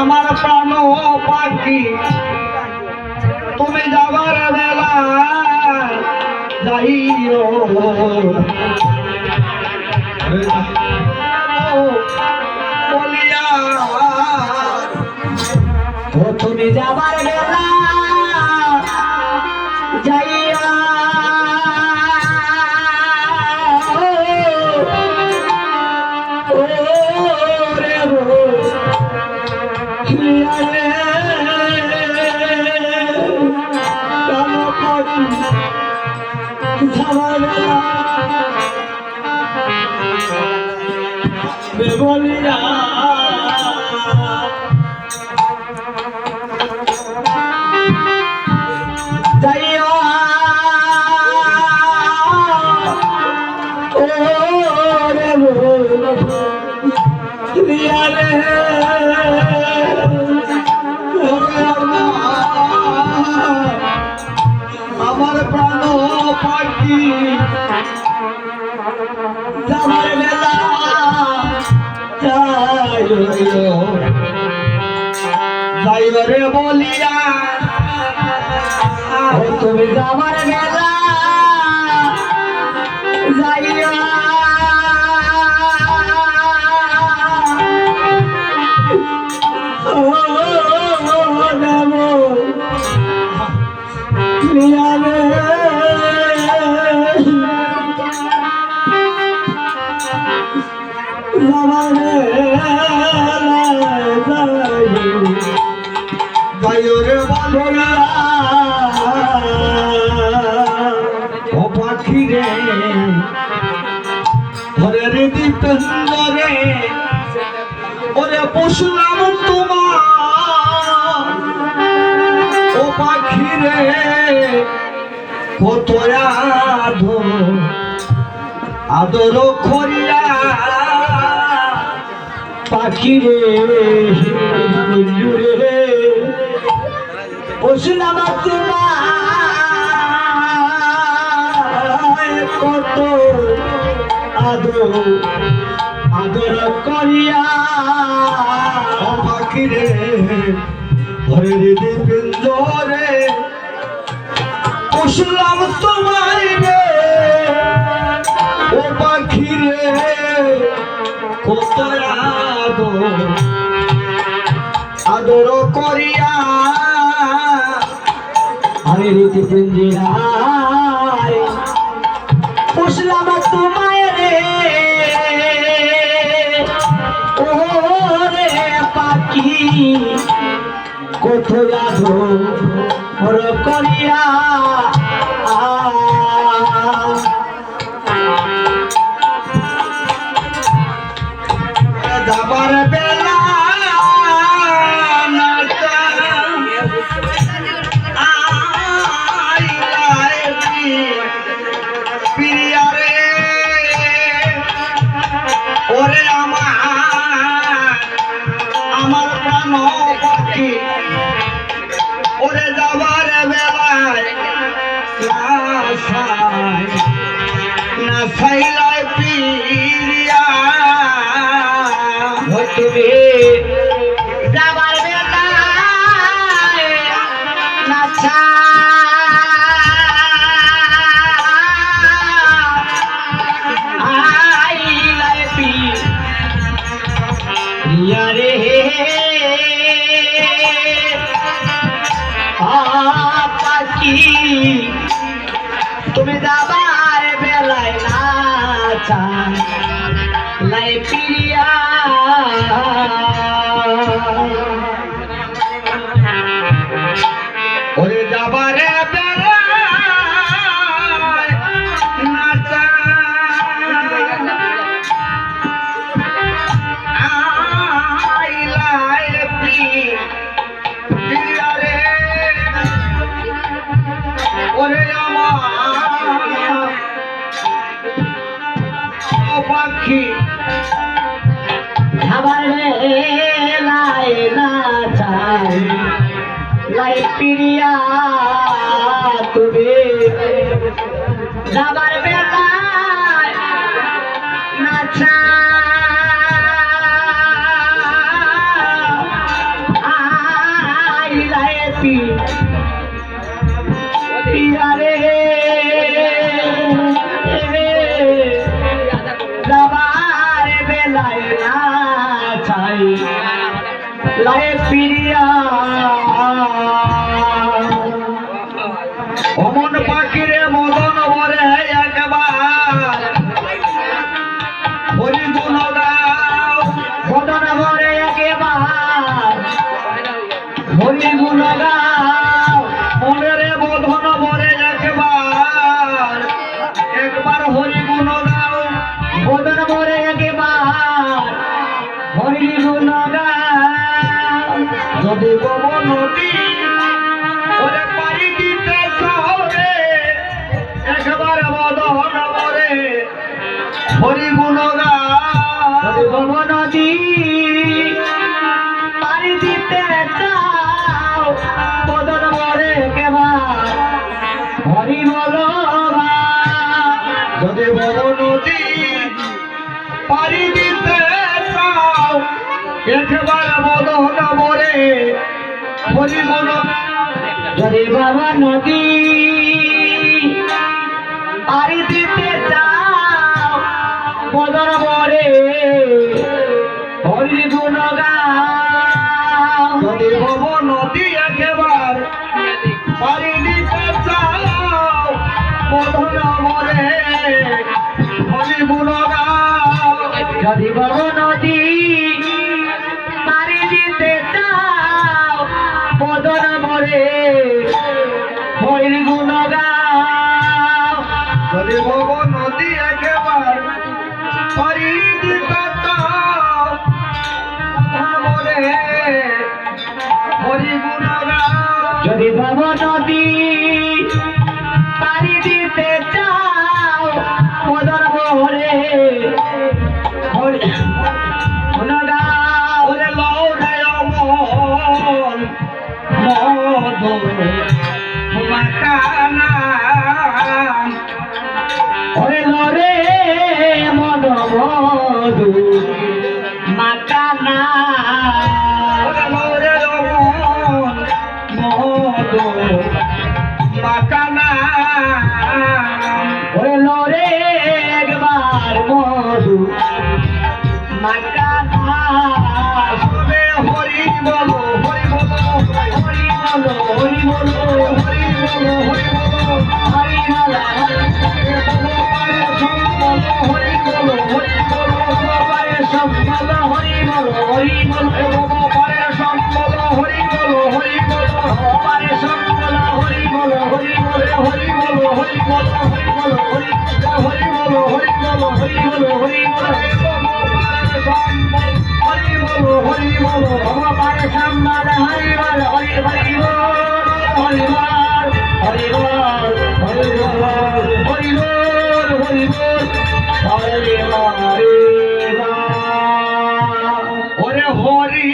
আমার প্রাণ পাখি তুমি যাবার বেলা যাইও বলিয়া ও তুমি যাবার বেলা যাইয়া বলিয়া যাইয়া ও রে বলিয়া রে আমার প্রাণ পাখি যাবার বেলা যাইও রে বলিয়া তুমি যাবার বেলা যাইয়া ও পাখি রে ঘরের দীপেন্দরে ওরে পশুরাম তোমার ও পাখি রে কত আদর করিয়া পাখি রে পশুরাম তোমার কত আদর করিয়া পাখি রে ঘরের দীপেন্দরে পশুরাম তোমার রে ও পাখি রে কত আদর করিয়া আমি রীতি পিঞ্জিরায় পুষলাম তোমায় রে ও রে পাখি কত আদর করিয়া যাবার বেলা ওরে আমার প্রাণ পাখি ওরে যাবার বেলায় না সাইলায় পিরিয়া তুমি যাবার বেলায় না রে পাখি তুমি যাবার বেলায় না লাই পিরিয়া ওরে যাবার বেলায় না পাখি খাবার লাই না চাই লাই পিরিয়া তুমি যাবার বেলায় না চাই লাই পিরিয়া অমন পাখিরে মদন বরে একবার হরি গুণ গাও মদন বরে একবার হরি গুণ গাও মনের মদন বরে একবার একবার হরি গুণ গাও মদন বরে একবার হরি গুণ গাও যদি গো নদী ওরে পারি দিতে চাওরে একবার মদন বরে হরি গুণ গাও গো নদী পারি দিতে চাও মদন বরে একবার হরি বলো যদি বলো নদী পারি দিতে চাও একবার মদন বরে হরি বলো যদি বাবা নদী পারি দিতে চাও মদন বরে হরি গুণ গাও যদি বাবা নদী একবার পারি দিতে চাও মদন বরে হরি গুণ গাও যদি বাবা নদী পারি দিতে চাও মদন বরে হরি গুণ গাও যদি বাবা নদী একবার পারি দিতে চাও মদন বরে হরি গুণ গাও যদি বাবা নদী পারি দিতে চাও মদন বরে হরি গুণ গাও ওরে লও রে অমল মদন মাকানা ওরে লরে মদ মধু মাকানা ওরে লরে অমল মধু মাকানা ওরে লরে একবার মধু মাকানা হরি বলো হরি বলো হরি বলো হরি বলো হরি বলো হরি বলো হরি বলো হরি বলো হরি বলো সবাই সম্বল হরি বলো হরি বলো পারে সম্বল হরি বলো হরি বলো পারে সম্বল হরি বলো হরি বলো হরি বলো হরি বলো হরি বলো হরি হরি বলো হরি বলো হরি বলো হরি বলো হরি বলো হরি বলো ভগবান পারে সম্বল হরি বলো হরি হরি বল হরি বল হরি বল হরি বল হরি বল হরি বল হরি হরি ওরে হরি